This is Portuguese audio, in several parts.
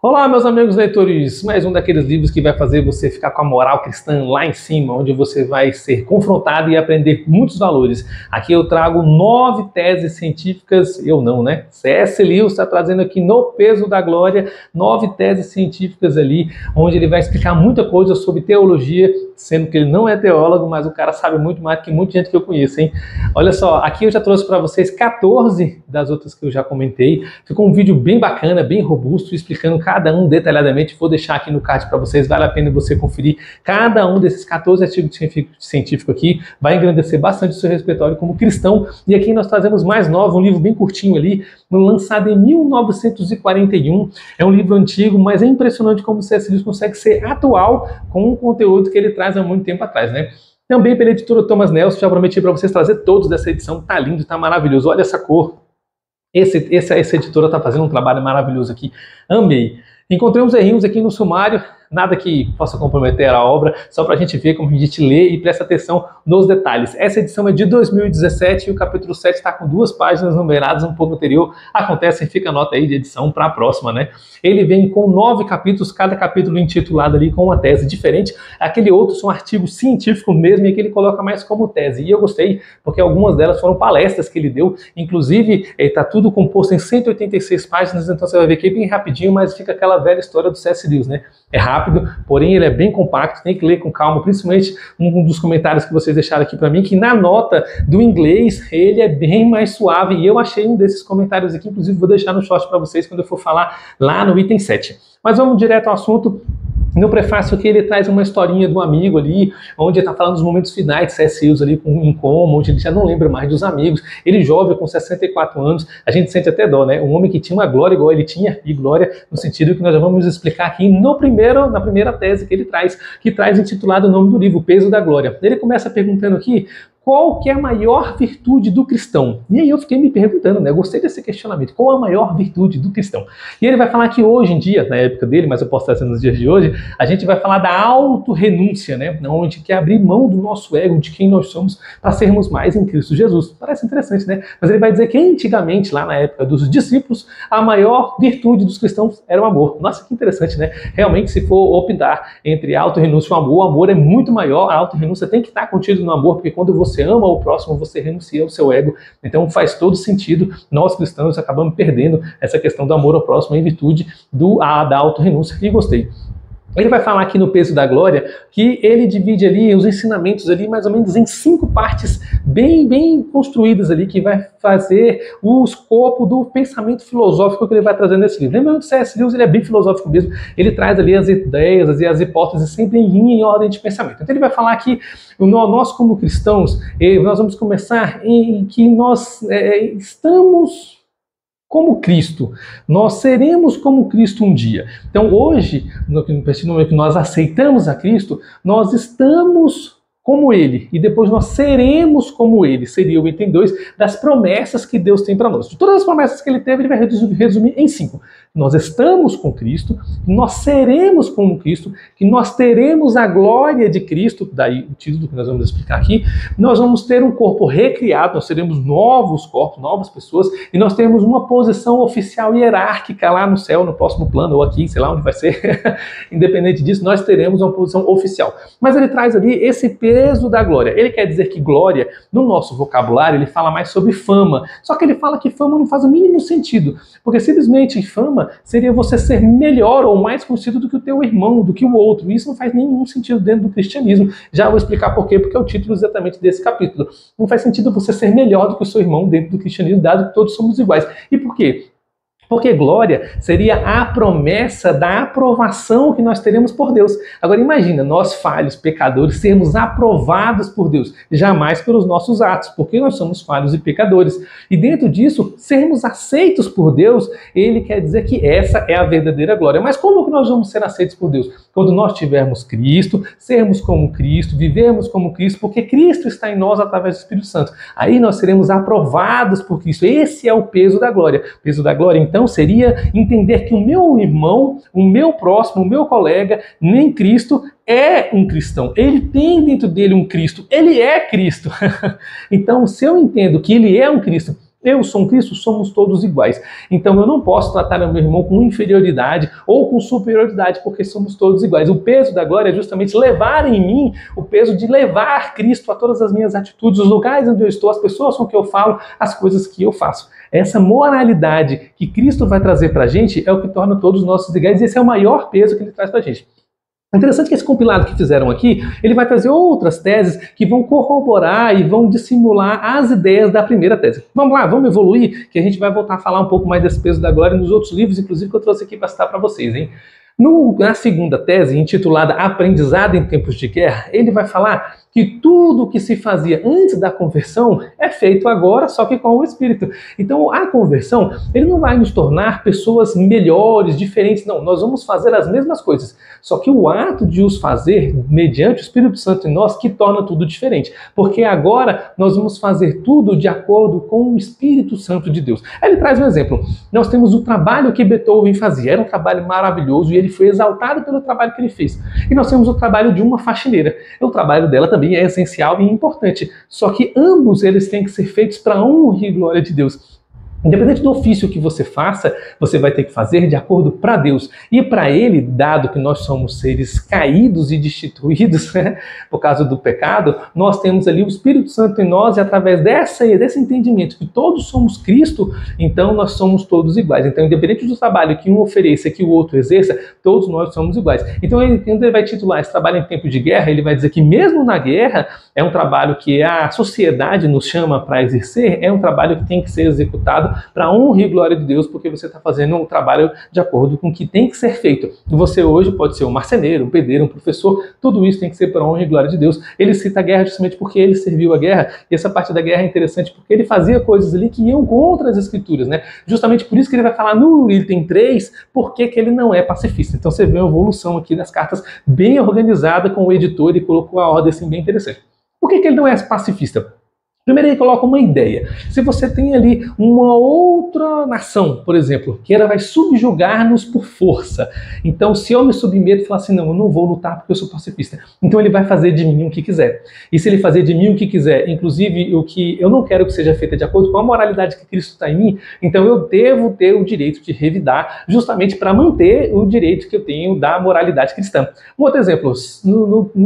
Olá, meus amigos leitores, mais um daqueles livros que vai fazer você ficar com a moral cristã lá em cima, onde você vai ser confrontado e aprender muitos valores. Aqui eu trago 9 teses científicas, eu não, né? C.S. Lewis está trazendo aqui no Peso da Glória 9 teses científicas ali, onde ele vai explicar muita coisa sobre teologia, sendo que ele não é teólogo, mas o cara sabe muito mais do que muita gente que eu conheço, hein? Olha só, aqui eu já trouxe para vocês 14 das outras que eu já comentei. Ficou um vídeo bem bacana, bem robusto, explicando cada um detalhadamente. Vou deixar aqui no card para vocês, vale a pena você conferir cada um desses 14 artigos científicos aqui. Vai engrandecer bastante o seu repertório como cristão. E aqui nós trazemos mais novo, um livro bem curtinho ali, lançado em 1941. É um livro antigo, mas é impressionante como o C.S. Lewis consegue ser atual com o conteúdo que ele traz há muito tempo atrás, né? Também pela editora Thomas Nelson, já prometi para vocês trazer todos dessa edição. Tá lindo, tá maravilhoso. Olha essa cor. Essa editora está fazendo um trabalho maravilhoso aqui. Amei. Encontrei uns errinhos aqui no sumário, nada que possa comprometer a obra, só para a gente ver como a gente lê e presta atenção nos detalhes. Essa edição é de 2017 e o capítulo 7 está com 2 páginas numeradas, um pouco anterior. Acontece, fica a nota aí de edição para a próxima, né? Ele vem com 9 capítulos, cada capítulo intitulado ali com uma tese diferente. Aquele outro são artigos científicos mesmo, e aqui ele coloca mais como tese. E eu gostei, porque algumas delas foram palestras que ele deu, inclusive está tudo composto em 186 páginas, então você vai ver que é bem rapidinho, mas fica aquela velha história do C.S. Lewis, né? É rápido, porém ele é bem compacto, tem que ler com calma, principalmente um dos comentários que vocês deixaram aqui para mim, que na nota do inglês ele é bem mais suave, e eu achei um desses comentários aqui, inclusive vou deixar no short para vocês quando eu for falar lá no item 7. Mas vamos direto ao assunto. No prefácio aqui ele traz uma historinha do amigo ali, onde ele está falando dos momentos finais de C.S. Lewis ali em coma, onde ele já não lembra mais dos amigos. Ele jovem, com 64 anos, a gente sente até dó, né? Um homem que tinha uma glória igual ele tinha, e glória no sentido que nós já vamos explicar aqui na primeira tese que ele traz, que traz intitulado o nome do livro, O Peso da Glória. Ele começa perguntando aqui: qual que é a maior virtude do cristão? E aí eu fiquei me perguntando, né? Eu gostei desse questionamento. Qual a maior virtude do cristão? E ele vai falar que hoje em dia, na época dele, mas eu posso estar sendo nos dias de hoje, a gente vai falar da autorrenúncia, né? Onde quer abrir mão do nosso ego, de quem nós somos, para sermos mais em Cristo Jesus. Parece interessante, né? Mas ele vai dizer que antigamente, lá na época dos discípulos, a maior virtude dos cristãos era o amor. Nossa, que interessante, né? Realmente, se for optar entre a autorrenúncia e o amor é muito maior. A autorrenúncia tem que estar contida no amor, porque quando você ama o próximo, você renuncia ao seu ego. Então faz todo sentido. Nós cristãos acabamos perdendo essa questão do amor ao próximo em virtude da autorrenúncia. E gostei. Ele vai falar aqui no Peso da Glória que ele divide ali os ensinamentos ali mais ou menos em 5 partes bem construídas ali, que vai fazer o escopo do pensamento filosófico que ele vai trazer nesse livro. Lembrando que C.S. Lewis ele é bem filosófico mesmo, ele traz ali as ideias e as hipóteses sempre em linha, em ordem de pensamento. Então ele vai falar que nós como cristãos, nós vamos começar em que nós estamos como Cristo. Nós seremos como Cristo um dia. Então hoje, no momento que nós aceitamos a Cristo, nós estamos como Ele, e depois nós seremos como Ele. Seria o item 2 das promessas que Deus tem para nós. De todas as promessas que Ele teve, Ele vai resumir em 5. Nós estamos com Cristo, nós seremos como Cristo, que nós teremos a glória de Cristo, daí o título que nós vamos explicar aqui. Nós vamos ter um corpo recriado, nós teremos novos corpos, novas pessoas, e nós teremos uma posição oficial hierárquica lá no céu, no próximo plano, ou aqui, sei lá onde vai ser. Independente disso, nós teremos uma posição oficial. Mas ele traz ali esse peso da glória. Ele quer dizer que glória, no nosso vocabulário, ele fala mais sobre fama. Só que ele fala que fama não faz o mínimo sentido, porque simplesmente fama seria você ser melhor ou mais conhecido do que o teu irmão, do que o outro. Isso não faz nenhum sentido dentro do cristianismo. Já vou explicar por quê, porque é o título exatamente desse capítulo. Não faz sentido você ser melhor do que o seu irmão dentro do cristianismo, dado que todos somos iguais. E por quê? Porque glória seria a promessa da aprovação que nós teremos por Deus. Agora imagina, nós falhos, pecadores, sermos aprovados por Deus, jamais pelos nossos atos, porque nós somos falhos e pecadores. E dentro disso, sermos aceitos por Deus, ele quer dizer que essa é a verdadeira glória. Mas como que nós vamos ser aceitos por Deus? Quando nós tivermos Cristo, sermos como Cristo, vivermos como Cristo, porque Cristo está em nós através do Espírito Santo. Aí nós seremos aprovados por Cristo. Esse é o peso da glória. O peso da glória, então, seria entender que o meu irmão, o meu próximo, o meu colega, nem Cristo é um cristão. Ele tem dentro dele um Cristo. Ele é Cristo. Então, se eu entendo que ele é um Cristo, Eu sou um Cristo, somos todos iguais. Então eu não posso tratar o meu irmão com inferioridade ou com superioridade, porque somos todos iguais. O peso da glória é justamente levar em mim o peso de levar Cristo a todas as minhas atitudes, os lugares onde eu estou, as pessoas com que eu falo, as coisas que eu faço. Essa moralidade que Cristo vai trazer para a gente é o que torna todos nossos iguais, e esse é o maior peso que ele traz para a gente. É interessante que esse compilado que fizeram aqui, ele vai trazer outras teses que vão corroborar e vão dissimular as ideias da primeira tese. Vamos lá, vamos evoluir, que a gente vai voltar a falar um pouco mais desse peso da glória nos outros livros, inclusive que eu trouxe aqui para citar para vocês, hein? Na segunda tese, intitulada Aprendizado em Tempos de Guerra, ele vai falar que tudo o que se fazia antes da conversão é feito agora, só que com o Espírito. Então a conversão, ele não vai nos tornar pessoas melhores, diferentes, não. Nós vamos fazer as mesmas coisas, só que o ato de os fazer mediante o Espírito Santo em nós que torna tudo diferente. Porque agora nós vamos fazer tudo de acordo com o Espírito Santo de Deus. Aí ele traz um exemplo. Nós temos o trabalho que Beethoven fazia. Era um trabalho maravilhoso e ele foi exaltado pelo trabalho que ele fez. E nós temos o trabalho de uma faxineira. O trabalho dela também é essencial e importante. Só que ambos eles têm que ser feitos para a honra e glória de Deus. Independente do ofício que você faça, você vai ter que fazer de acordo para Deus. E para Ele, dado que nós somos seres caídos e destituídos, né, por causa do pecado, nós temos ali o Espírito Santo em nós e através desse entendimento que todos somos Cristo, então nós somos todos iguais. Então, independente do trabalho que um ofereça e que o outro exerça, todos nós somos iguais. Então, quando ele vai titular esse trabalho em tempo de guerra, ele vai dizer que mesmo na guerra, é um trabalho que a sociedade nos chama para exercer, é um trabalho que tem que ser executado para a honra e glória de Deus, porque você está fazendo um trabalho de acordo com o que tem que ser feito. Você hoje pode ser um marceneiro, um pedreiro, um professor, tudo isso tem que ser para a honra e glória de Deus. Ele cita a guerra justamente porque ele serviu a guerra, e essa parte da guerra é interessante porque ele fazia coisas ali que iam contra as escrituras, né? Justamente por isso que ele vai falar no item 3, porque que ele não é pacifista. Então você vê uma evolução aqui das cartas bem organizada com o editor e colocou a ordem assim bem interessante. Por que ele não é pacifista? Primeiro ele coloca uma ideia. Se você tem ali uma outra nação, por exemplo, que ela vai subjugar-nos por força. Então, se eu me submeto e falar assim, não, eu não vou lutar porque eu sou pacifista. Então ele vai fazer de mim o que quiser. E se ele fazer de mim o que quiser, inclusive o que eu não quero que seja feito de acordo com a moralidade que Cristo está em mim, então eu devo ter o direito de revidar, justamente para manter o direito que eu tenho da moralidade cristã. Um outro exemplo,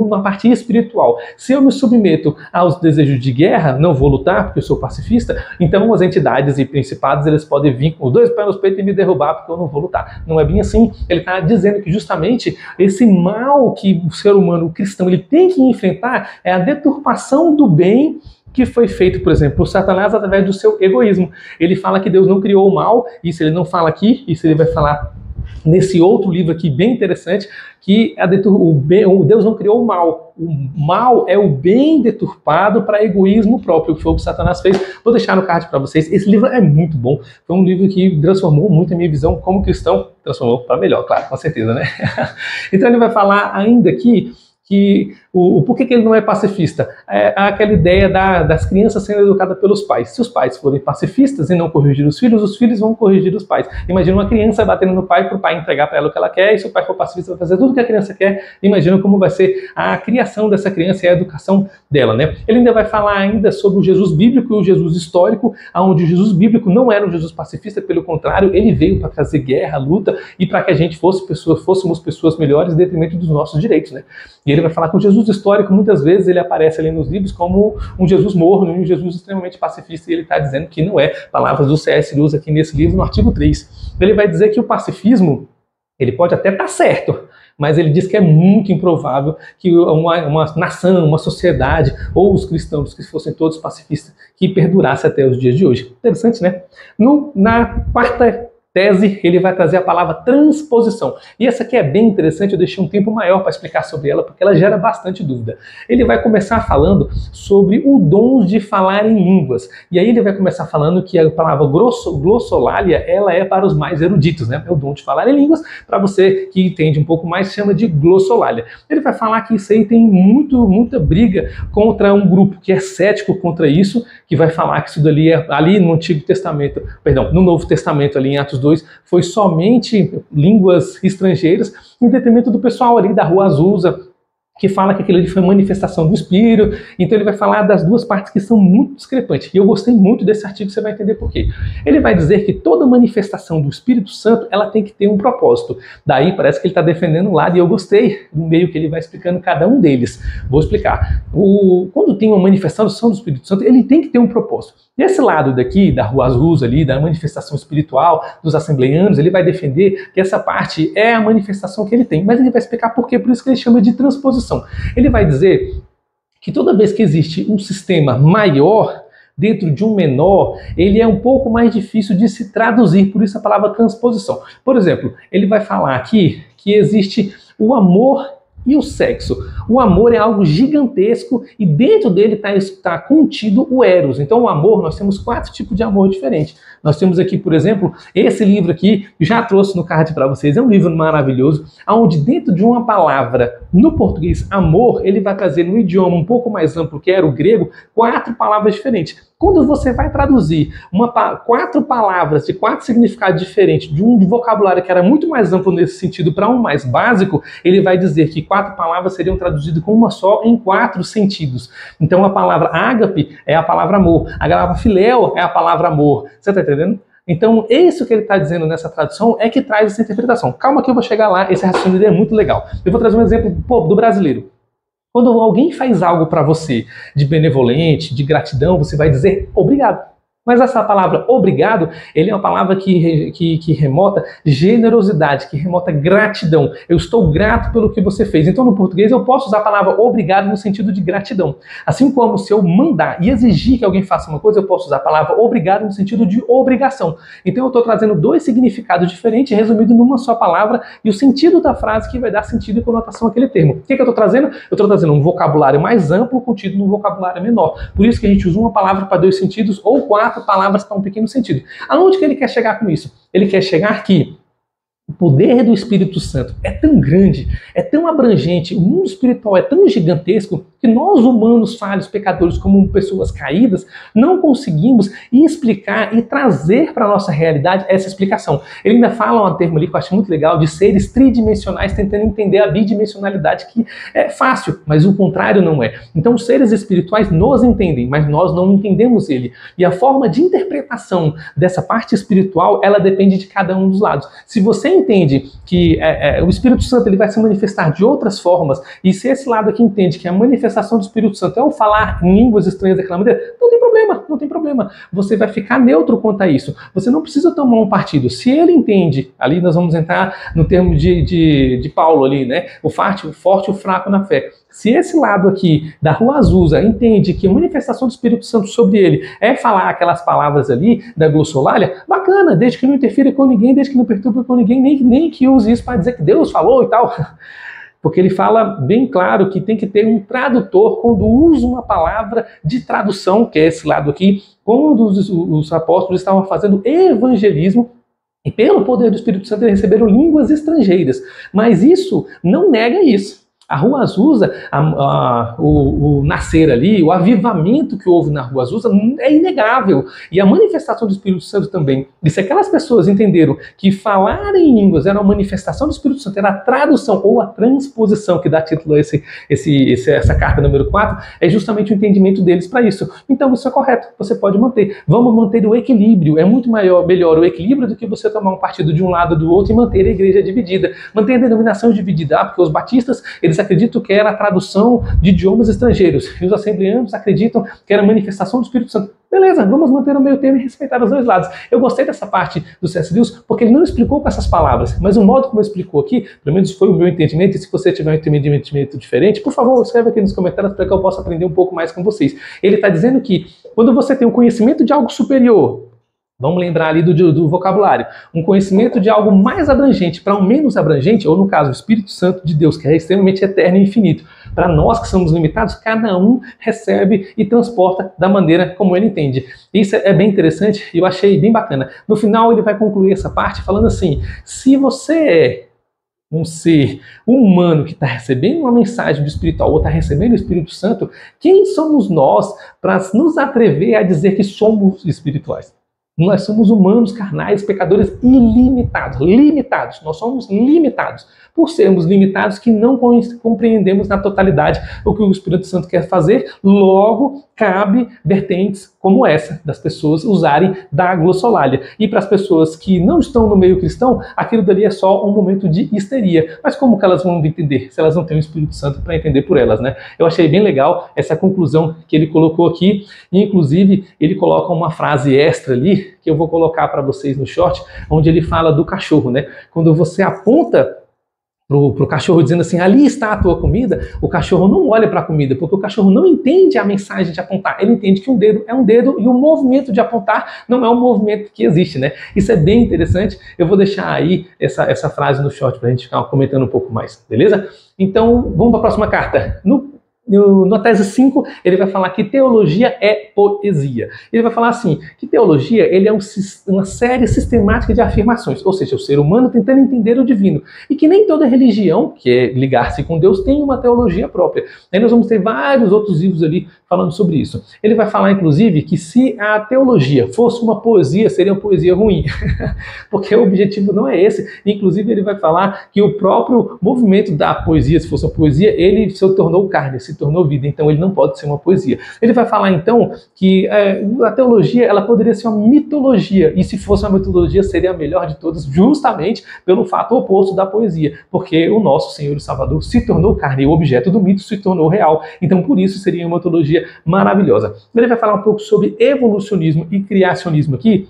na parte espiritual. Se eu me submeto aos desejos de guerra, não vou lutar porque eu sou pacifista, então as entidades e principados eles podem vir com os dois pés nos peitos e me derrubar porque eu não vou lutar. Não é bem assim. Ele está dizendo que justamente esse mal que o ser humano, o cristão, ele tem que enfrentar é a deturpação do bem que foi feito, por exemplo, por Satanás através do seu egoísmo. Ele fala que Deus não criou o mal, isso ele não fala aqui, isso ele vai falar nesse outro livro aqui bem interessante, que Deus não criou o mal. O mal é o bem deturpado para egoísmo próprio, que foi o que Satanás fez. Vou deixar no card para vocês. Esse livro é muito bom. Foi um livro que transformou muito a minha visão como cristão. Transformou para melhor, claro, com certeza, né? Então ele vai falar ainda aqui que por que ele não é pacifista? É aquela ideia das crianças sendo educadas pelos pais. Se os pais forem pacifistas e não corrigir os filhos vão corrigir os pais. Imagina uma criança batendo no pai para o pai entregar para ela o que ela quer, e se o pai for pacifista vai fazer tudo o que a criança quer. Imagina como vai ser a criação dessa criança e a educação dela, né? Ele ainda vai falar ainda sobre o Jesus bíblico e o Jesus histórico, onde o Jesus bíblico não era um Jesus pacifista, pelo contrário, ele veio para trazer guerra, luta, e para que a gente fôssemos pessoas melhores em detrimento dos nossos direitos, né? E ele vai falar que o Jesus histórico, muitas vezes, ele aparece ali nos livros como um Jesus morno, um Jesus extremamente pacifista, e ele está dizendo que não é. Palavras do C.S. Lewis aqui nesse livro, no artigo 3. Ele vai dizer que o pacifismo, ele pode até estar certo, mas ele diz que é muito improvável que uma nação, uma sociedade, ou os cristãos que fossem todos pacifistas, que perdurasse até os dias de hoje. Interessante, né? Na quarta tese, ele vai trazer a palavra transposição. E essa aqui é bem interessante, eu deixei um tempo maior para explicar sobre ela, porque ela gera bastante dúvida. Ele vai começar falando sobre o dom de falar em línguas. E aí ele vai começar falando que a palavra glossolalia, ela é para os mais eruditos, né? É o dom de falar em línguas, para você que entende um pouco mais, chama de glossolalia. Ele vai falar que isso aí tem muita briga contra um grupo que é cético contra isso, que vai falar que isso dali é ali no Antigo Testamento, perdão, no Novo Testamento, ali em Atos 2, foi somente línguas estrangeiras, em detrimento do pessoal ali da Rua Azusa, que fala que aquilo ali foi manifestação do Espírito. Então ele vai falar das duas partes que são muito discrepantes. E eu gostei muito desse artigo, você vai entender por quê. Ele vai dizer que toda manifestação do Espírito Santo, ela tem que ter um propósito. Daí parece que ele está defendendo um lado, e eu gostei do meio que ele vai explicando cada um deles. Vou explicar. Quando tem uma manifestação do Espírito Santo, ele tem que ter um propósito. Desse lado daqui, da Rua Azul ali, da manifestação espiritual dos assembleianos, ele vai defender que essa parte é a manifestação que ele tem. Mas ele vai explicar por quê, por isso que ele chama de transposição. Ele vai dizer que toda vez que existe um sistema maior dentro de um menor, ele é um pouco mais difícil de se traduzir, por isso a palavra transposição. Por exemplo, ele vai falar aqui que existe o amor e o sexo. O amor é algo gigantesco e dentro dele está contido o eros. Então o amor, nós temos 4 tipos de amor diferentes. Nós temos aqui, por exemplo, esse livro aqui, já trouxe no card para vocês, é um livro maravilhoso, onde dentro de uma palavra, no português, amor, ele vai trazer no idioma um pouco mais amplo, que era o grego, 4 palavras diferentes. Quando você vai traduzir 4 palavras de 4 significados diferentes, de um vocabulário que era muito mais amplo nesse sentido para um mais básico, ele vai dizer que 4 palavras seriam traduzidas com uma só em 4 sentidos. Então a palavra ágape é a palavra amor, a palavra filéu é a palavra amor. Você está entendendo? Então, isso que ele está dizendo nessa tradução é que traz essa interpretação. Calma que eu vou chegar lá, esse raciocínio é muito legal. Eu vou trazer um exemplo do brasileiro. Quando alguém faz algo para você de benevolente, de gratidão, você vai dizer obrigado. Mas essa palavra obrigado, ele é uma palavra que remota generosidade, que remota gratidão. Eu estou grato pelo que você fez. Então, no português, eu posso usar a palavra obrigado no sentido de gratidão. Assim como se eu mandar e exigir que alguém faça uma coisa, eu posso usar a palavra obrigado no sentido de obrigação. Então, eu estou trazendo 2 significados diferentes, resumido numa só palavra, e o sentido da frase que vai dar sentido e conotação àquele termo. O que eu estou trazendo? Eu estou trazendo um vocabulário mais amplo contido num vocabulário menor. Por isso que a gente usa uma palavra para 2 sentidos ou 4 palavras para um pequeno sentido. Aonde que ele quer chegar com isso? Ele quer chegar que o poder do Espírito Santo é tão grande, é tão abrangente, o mundo espiritual é tão gigantesco que nós humanos falhos, pecadores, como pessoas caídas, não conseguimos explicar e trazer para a nossa realidade essa explicação. Ele ainda fala um termo ali que eu acho muito legal, de seres tridimensionais tentando entender a bidimensionalidade, que é fácil, mas o contrário não é. Então os seres espirituais nos entendem, mas nós não entendemos ele. E a forma de interpretação dessa parte espiritual, ela depende de cada um dos lados. Se você entende que o Espírito Santo ele vai se manifestar de outras formas, e se esse lado aqui entende que a manifestação do Espírito Santo é o falar em línguas estranhas daquela maneira, não tem problema, não tem problema. Você vai ficar neutro quanto a isso. Você não precisa tomar um partido. Se ele entende, ali nós vamos entrar no termo de Paulo ali, né? O forte e o fraco na fé. Se esse lado aqui da Rua Azusa entende que a manifestação do Espírito Santo sobre ele é falar aquelas palavras ali da glossolalia, bacana, desde que não interfira com ninguém, desde que não perturbe com ninguém, nem que use isso para dizer que Deus falou e tal. Porque ele fala bem claro que tem que ter um tradutor quando usa uma palavra de tradução, que é esse lado aqui, quando os apóstolos estavam fazendo evangelismo, e pelo poder do Espírito Santo eles receberam línguas estrangeiras. Mas isso não nega isso. A Rua Azusa, o nascer ali, o avivamento que houve na Rua Azusa é inegável. E a manifestação do Espírito Santo também. E se aquelas pessoas entenderam que falar em línguas era uma manifestação do Espírito Santo, era a tradução ou a transposição que dá título a essa carta número 4, é justamente o entendimento deles para isso. Então isso é correto, você pode manter. Vamos manter o equilíbrio. É muito melhor o equilíbrio do que você tomar um partido de um lado ou do outro e manter a igreja dividida. Manter a denominação dividida, porque os batistas, eles acreditam que era a tradução de idiomas estrangeiros. E os assembleanos acreditam que era a manifestação do Espírito Santo. Beleza, vamos manter o meio termo e respeitar os dois lados. Eu gostei dessa parte do C.S. Lewis porque ele não explicou com essas palavras, mas o modo como ele explicou aqui, pelo menos foi o meu entendimento, e se você tiver um entendimento diferente, por favor, escreve aqui nos comentários para que eu possa aprender um pouco mais com vocês. Ele está dizendo que quando você tem um conhecimento de algo superior, vamos lembrar ali do vocabulário. Um conhecimento de algo mais abrangente para um menos abrangente, ou no caso, o Espírito Santo de Deus, que é extremamente eterno e infinito. Para nós que somos limitados, cada um recebe e transporta da maneira como ele entende. Isso é bem interessante e eu achei bem bacana. No final, ele vai concluir essa parte falando assim, se você é um ser humano que está recebendo uma mensagem do espiritual ou está recebendo o Espírito Santo, quem somos nós para nos atrever a dizer que somos espirituais? Nós somos humanos, carnais, pecadores ilimitados, limitados. Nós somos limitados. Por sermos limitados que não compreendemos na totalidade o que o Espírito Santo quer fazer, logo cabe vertentes como essa, das pessoas usarem da glossolalia. E para as pessoas que não estão no meio cristão, aquilo dali é só um momento de histeria. Mas como que elas vão entender se elas não têm o Espírito Santo para entender por elas, né? Eu achei bem legal essa conclusão que ele colocou aqui, e inclusive ele coloca uma frase extra ali, que eu vou colocar para vocês no short, onde ele fala do cachorro, né? Quando você aponta pro cachorro dizendo assim, ali está a tua comida, o cachorro não olha para a comida, porque o cachorro não entende a mensagem de apontar. Ele entende que um dedo é um dedo e o movimento de apontar não é um movimento que existe, né? Isso é bem interessante. Eu vou deixar aí essa frase no short para a gente ficar comentando um pouco mais, beleza? Então, vamos para a próxima carta. Na tese 5, ele vai falar que teologia é poesia. Ele vai falar assim, que teologia ele é uma série sistemática de afirmações, ou seja, o ser humano tentando entender o divino. E que nem toda religião, que é ligar-se com Deus, tem uma teologia própria. Aí nós vamos ter vários outros livros ali falando sobre isso. Ele vai falar, inclusive, que se a teologia fosse uma poesia, seria uma poesia ruim. Porque o objetivo não é esse. Inclusive, ele vai falar que o próprio movimento da poesia, se fosse uma poesia, ele se tornou carne, se tornou vida, então ele não pode ser uma poesia. Ele vai falar então que a teologia ela poderia ser uma mitologia, e se fosse uma mitologia seria a melhor de todas, justamente pelo fato oposto da poesia, porque o nosso Senhor e Salvador se tornou carne, e o objeto do mito se tornou real, então por isso seria uma mitologia maravilhosa. Ele vai falar um pouco sobre evolucionismo e criacionismo aqui,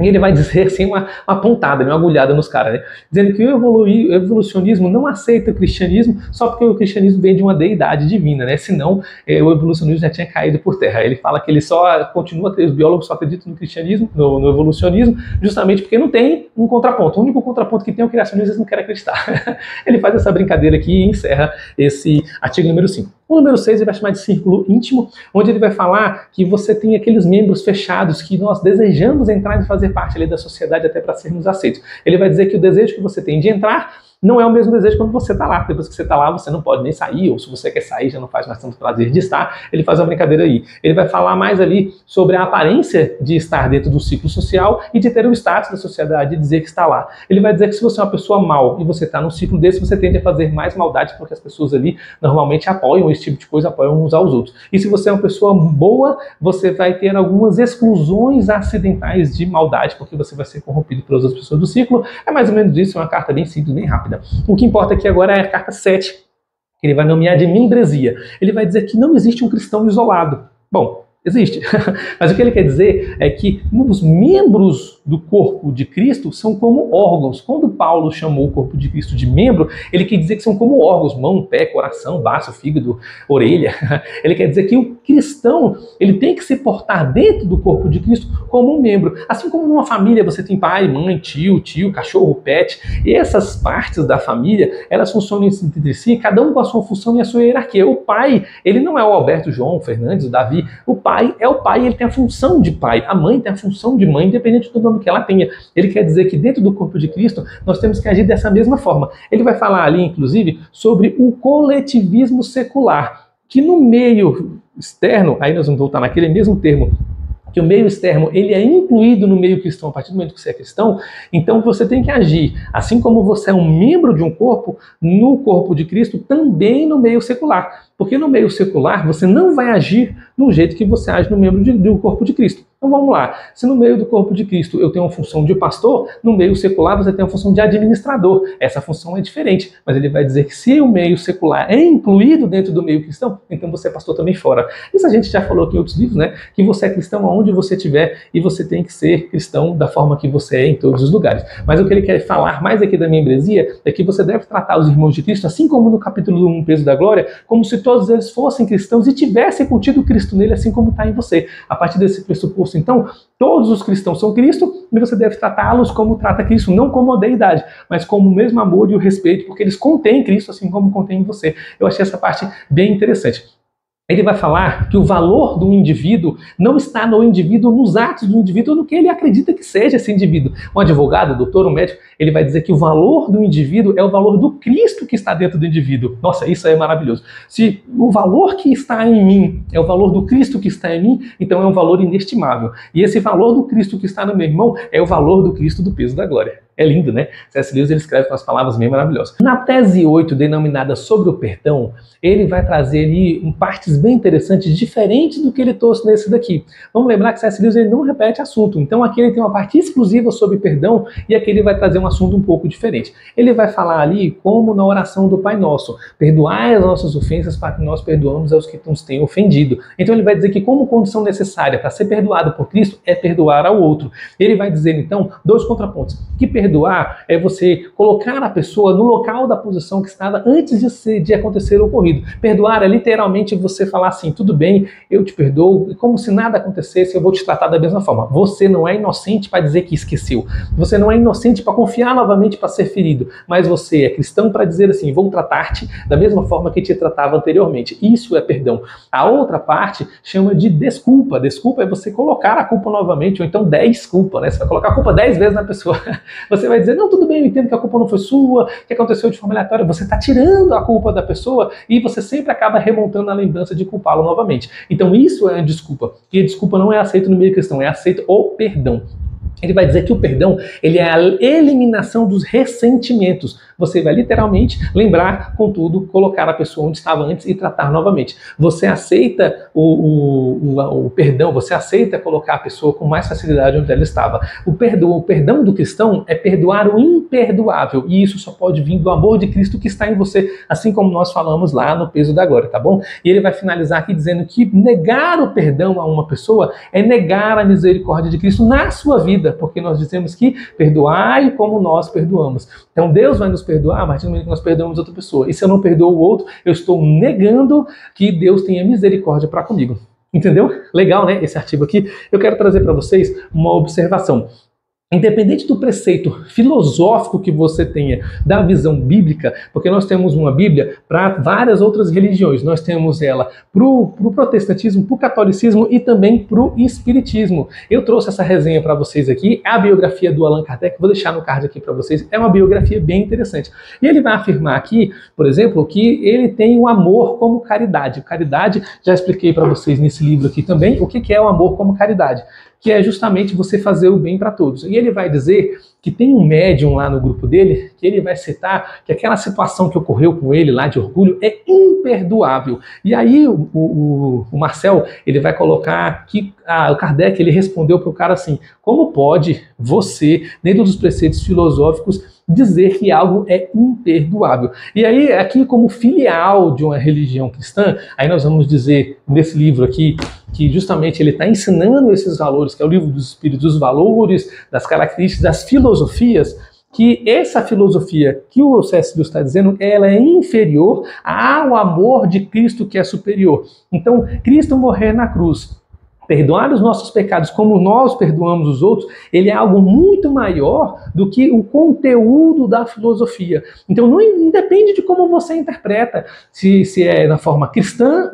e ele vai dizer assim uma pontada, uma agulhada nos caras, né? Dizendo que o evolucionismo não aceita o cristianismo só porque o cristianismo vem de uma deidade divina, né? Senão o evolucionismo já tinha caído por terra. Ele fala que ele só continua, os biólogos só acreditam no cristianismo, no evolucionismo, justamente porque não tem um contraponto. O único contraponto que tem é o criacionismo, eles não querem acreditar. Ele faz essa brincadeira aqui e encerra esse artigo número 5. O número 6 ele vai chamar de círculo íntimo, onde ele vai falar que você tem aqueles membros fechados que nós desejamos entrar e fazer parte ali da sociedade até para sermos aceitos. Ele vai dizer que o desejo que você tem de entrar não é o mesmo desejo quando você está lá. Depois que você está lá, você não pode nem sair, ou se você quer sair, já não faz mais tanto prazer de estar. Ele faz uma brincadeira aí. Ele vai falar mais ali sobre a aparência de estar dentro do ciclo social e de ter o status da sociedade e dizer que está lá. Ele vai dizer que se você é uma pessoa mal e você está num ciclo desse, você tende a fazer mais maldade, porque as pessoas ali normalmente apoiam esse tipo de coisa, apoiam uns aos outros. E se você é uma pessoa boa, você vai ter algumas exclusões acidentais de maldade, porque você vai ser corrompido pelas outras pessoas do ciclo. É mais ou menos isso, é uma carta bem simples, bem rápida. O que importa aqui agora é a carta 7, que ele vai nomear de membresia. Ele vai dizer que não existe um cristão isolado. Bom, existe. Mas o que ele quer dizer é que os membros do corpo de Cristo são como órgãos. Quando Paulo chamou o corpo de Cristo de membro, ele quer dizer que são como órgãos, mão, pé, coração, baço, fígado, orelha. Ele quer dizer que o cristão ele tem que se portar dentro do corpo de Cristo como um membro. Assim como numa família você tem pai, mãe, tio, cachorro, pet. E essas partes da família, elas funcionam entre si, cada um com a sua função e a sua hierarquia. O pai, ele não é o Alberto, João, Fernandes, o Davi. O pai é o pai, ele tem a função de pai. A mãe tem a função de mãe, independente do nome que ela tenha. Ele quer dizer que dentro do corpo de Cristo, nós temos que agir dessa mesma forma. Ele vai falar ali, inclusive, sobre o coletivismo secular, que no meio externo, aí nós vamos voltar naquele mesmo termo, que o meio externo ele é incluído no meio cristão a partir do momento que você é cristão, então você tem que agir, assim como você é um membro de um corpo, no corpo de Cristo, também no meio secular. Porque no meio secular você não vai agir do jeito que você age no membro do corpo de Cristo. Então vamos lá, se no meio do corpo de Cristo eu tenho uma função de pastor, no meio secular você tem a função de administrador. Essa função é diferente, mas ele vai dizer que se o meio secular é incluído dentro do meio cristão, então você é pastor também fora. Isso a gente já falou aqui em outros livros, né? Que você é cristão aonde você estiver e você tem que ser cristão da forma que você é em todos os lugares. Mas o que ele quer falar mais aqui da membresia é que você deve tratar os irmãos de Cristo, assim como no capítulo 1, Peso da Glória, como se todos eles fossem cristãos e tivessem contido Cristo nele, assim como está em você. A partir desse pressuposto, então, todos os cristãos são Cristo e você deve tratá-los como trata Cristo, não como a deidade, mas como o mesmo amor e o respeito, porque eles contêm Cristo, assim como contém em você. Eu achei essa parte bem interessante. Ele vai falar que o valor do indivíduo não está no indivíduo, nos atos do indivíduo, no que ele acredita que seja esse indivíduo. Um advogado, um doutor, um médico, ele vai dizer que o valor do indivíduo é o valor do Cristo que está dentro do indivíduo. Nossa, isso é maravilhoso. Se o valor que está em mim é o valor do Cristo que está em mim, então é um valor inestimável. E esse valor do Cristo que está no meu irmão é o valor do Cristo do peso da glória. É lindo, né? C.S. Lewis ele escreve com as palavras bem maravilhosas. Na tese 8, denominada Sobre o Perdão, ele vai trazer ali partes bem interessantes, diferentes do que ele trouxe nesse daqui. Vamos lembrar que C.S. Lewis ele não repete assunto. Então aqui ele tem uma parte exclusiva sobre perdão e aqui ele vai trazer um assunto um pouco diferente. Ele vai falar ali como na oração do Pai Nosso, perdoai as nossas ofensas para que nós perdoamos aos que nos têm ofendido. Então ele vai dizer que como condição necessária para ser perdoado por Cristo é perdoar ao outro. Ele vai dizer então dois contrapontos, que perdoar é você colocar a pessoa no local da posição que estava antes de acontecer o ocorrido. Perdoar é literalmente você falar assim, tudo bem, eu te perdoo, e como se nada acontecesse, eu vou te tratar da mesma forma. Você não é inocente para dizer que esqueceu. Você não é inocente para confiar novamente para ser ferido. Mas você é cristão para dizer assim, vou tratar-te da mesma forma que te tratava anteriormente. Isso é perdão. A outra parte chama de desculpa. Desculpa é você colocar a culpa novamente, ou então desculpa, né? Você vai colocar a culpa 10 vezes na pessoa. Você vai dizer, não, tudo bem, eu entendo que a culpa não foi sua, que aconteceu de forma aleatória. Você está tirando a culpa da pessoa e você sempre acaba remontando a lembrança de culpá-lo novamente. Então isso é a desculpa. E a desculpa não é aceita no meio cristão, é aceita o perdão. Ele vai dizer que o perdão ele é a eliminação dos ressentimentos. Você vai literalmente lembrar, contudo, colocar a pessoa onde estava antes e tratar novamente. Você aceita o perdão, você aceita colocar a pessoa com mais facilidade onde ela estava. O perdão do cristão é perdoar o imperdoável. E isso só pode vir do amor de Cristo que está em você, assim como nós falamos lá no peso da glória, tá bom? E ele vai finalizar aqui dizendo que negar o perdão a uma pessoa é negar a misericórdia de Cristo na sua vida, porque nós dizemos que perdoai como nós perdoamos. Então Deus vai nos perdoar a partir do momento que nós perdoamos outra pessoa. E se eu não perdoo o outro, eu estou negando que Deus tenha misericórdia para comigo. Entendeu? Legal, né? Esse artigo aqui. Eu quero trazer para vocês uma observação. Independente do preceito filosófico que você tenha da visão bíblica, porque nós temos uma Bíblia para várias outras religiões, nós temos ela para o protestantismo, para o catolicismo e também para o espiritismo. Eu trouxe essa resenha para vocês aqui, a biografia do Allan Kardec, vou deixar no card aqui para vocês, é uma biografia bem interessante. E ele vai afirmar aqui, por exemplo, que ele tem o amor como caridade. Caridade, já expliquei para vocês nesse livro aqui também, o que é o amor como caridade, que é justamente você fazer o bem para todos. E ele vai dizer que tem um médium lá no grupo dele, que ele vai citar que aquela situação que ocorreu com ele lá de orgulho é imperdoável. E aí o Marcel, ele vai colocar que o Kardec, ele respondeu para o cara assim, como pode você, dentro dos preceitos filosóficos, dizer que algo é imperdoável? E aí, aqui como filial de uma religião cristã, aí nós vamos dizer nesse livro aqui, que justamente ele está ensinando esses valores, que é o livro dos Espíritos, dos valores, das características, das filosofias, que essa filosofia que o C.S. Lewis está dizendo, ela é inferior ao amor de Cristo que é superior. Então, Cristo morrer na cruz, perdoar os nossos pecados como nós perdoamos os outros, ele é algo muito maior do que o conteúdo da filosofia. Então não depende de como você interpreta, se é na forma cristã,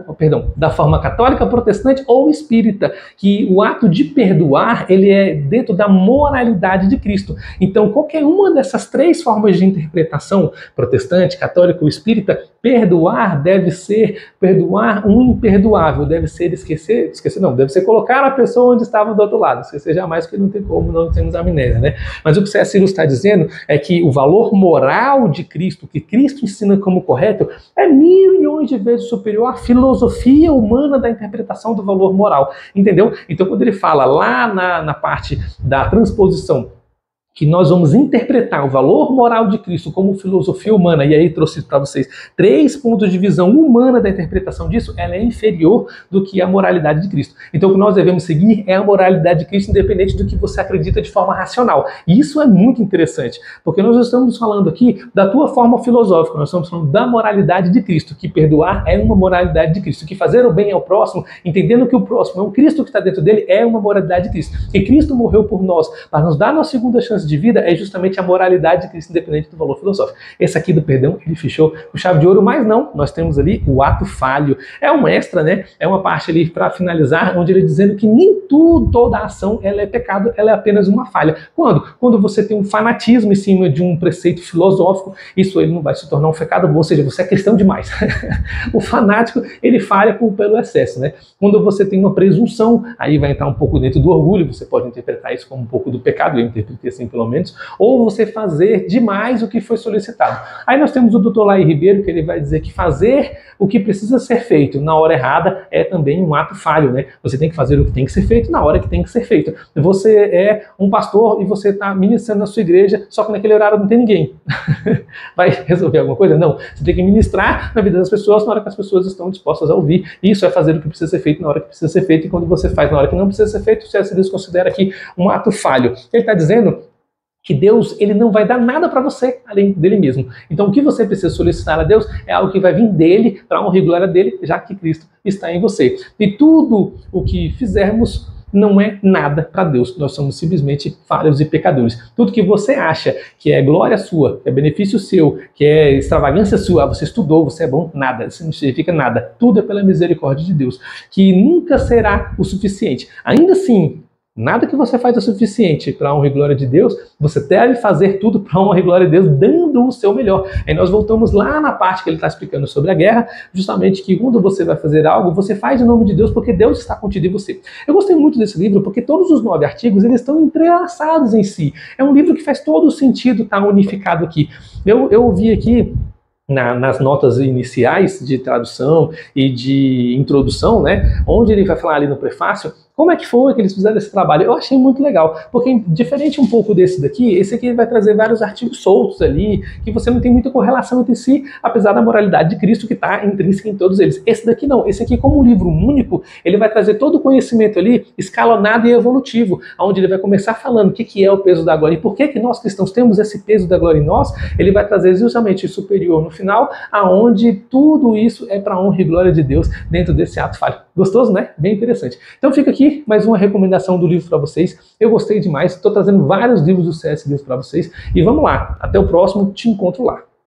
da forma católica, protestante ou espírita, que o ato de perdoar, ele é dentro da moralidade de Cristo. Então qualquer uma dessas três formas de interpretação, protestante, católico ou espírita, perdoar deve ser perdoar um imperdoável, deve ser deve ser colocar a pessoa onde estava do outro lado. Esquecer jamais, porque não tem como, não temos amnésia, né? Mas o que o C.S. Lewis está dizendo é que o valor moral de Cristo, que Cristo ensina como correto, é 1.000 milhões de vezes superior à filosofia humana da interpretação do valor moral. Entendeu? Então, quando ele fala lá na parte da transposição, que nós vamos interpretar o valor moral de Cristo como filosofia humana, e aí trouxe para vocês 3 pontos de visão humana da interpretação disso, ela é inferior do que a moralidade de Cristo. Então o que nós devemos seguir é a moralidade de Cristo, independente do que você acredita de forma racional. E isso é muito interessante, porque nós estamos falando aqui da tua forma filosófica, nós estamos falando da moralidade de Cristo, que perdoar é uma moralidade de Cristo, que fazer o bem ao próximo, entendendo que o próximo é um Cristo que está dentro dele, é uma moralidade de Cristo. E Cristo morreu por nós, para nos dar uma segunda chance de vida é justamente a moralidade de Cristo, independente do valor filosófico. Esse aqui do perdão, ele fechou com chave de ouro, mas não, nós temos ali o ato falho. É um extra, né? É uma parte ali para finalizar, onde ele dizendo que nem toda a ação ela é pecado, ela é apenas uma falha. Quando? Quando você tem um fanatismo em cima de um preceito filosófico, isso ele não vai se tornar um pecado, ou seja, você é cristão demais. O fanático, ele falha pelo excesso, né? Quando você tem uma presunção, aí vai entrar um pouco dentro do orgulho, você pode interpretar isso como um pouco do pecado, eu interpretei assim pelo menos, ou você fazer demais o que foi solicitado. Aí nós temos o Dr. Laí Ribeiro, que ele vai dizer que fazer o que precisa ser feito na hora errada é também um ato falho, né? Você tem que fazer o que tem que ser feito na hora que tem que ser feito. Você é um pastor e você está ministrando na sua igreja, só que naquele horário não tem ninguém. Vai resolver alguma coisa? Não. Você tem que ministrar na vida das pessoas na hora que as pessoas estão dispostas a ouvir. Isso é fazer o que precisa ser feito na hora que precisa ser feito, e quando você faz na hora que não precisa ser feito, você desconsidera aqui um ato falho. Ele está dizendo que Deus ele não vai dar nada para você além dele mesmo. Então o que você precisa solicitar a Deus é algo que vai vir dele, para a honra e glória dele, já que Cristo está em você. E tudo o que fizermos não é nada para Deus. Nós somos simplesmente falhos e pecadores. Tudo que você acha que é glória sua, que é benefício seu, que é extravagância sua, você estudou, você é bom, nada. Isso não significa nada. Tudo é pela misericórdia de Deus, que nunca será o suficiente. Ainda assim, nada que você faz é suficiente para a honra e glória de Deus. Você deve fazer tudo para a honra e glória de Deus, dando o seu melhor. Aí nós voltamos lá na parte que ele está explicando sobre a guerra, justamente que quando você vai fazer algo, você faz em nome de Deus, porque Deus está contigo em você. Eu gostei muito desse livro, porque todos os 9 artigos eles estão entrelaçados em si. É um livro que faz todo o sentido estar unificado aqui. Eu vi aqui nas notas iniciais de tradução e de introdução, né, onde ele vai falar ali no prefácio como é que foi que eles fizeram esse trabalho. Eu achei muito legal, porque diferente um pouco desse daqui, esse aqui vai trazer vários artigos soltos ali, que você não tem muita correlação entre si, apesar da moralidade de Cristo que está intrínseca em todos eles. Esse daqui não, esse aqui como um livro único, ele vai trazer todo o conhecimento ali, escalonado e evolutivo, onde ele vai começar falando o que é o peso da glória e por que nós cristãos temos esse peso da glória em nós. Ele vai trazer justamente o superior no final, aonde tudo isso é para a honra e glória de Deus dentro desse ato falho. Gostoso, né? Bem interessante. Então fica aqui mais uma recomendação do livro para vocês. Eu gostei demais, estou trazendo vários livros do CS Livros para vocês. E vamos lá, até o próximo, te encontro lá.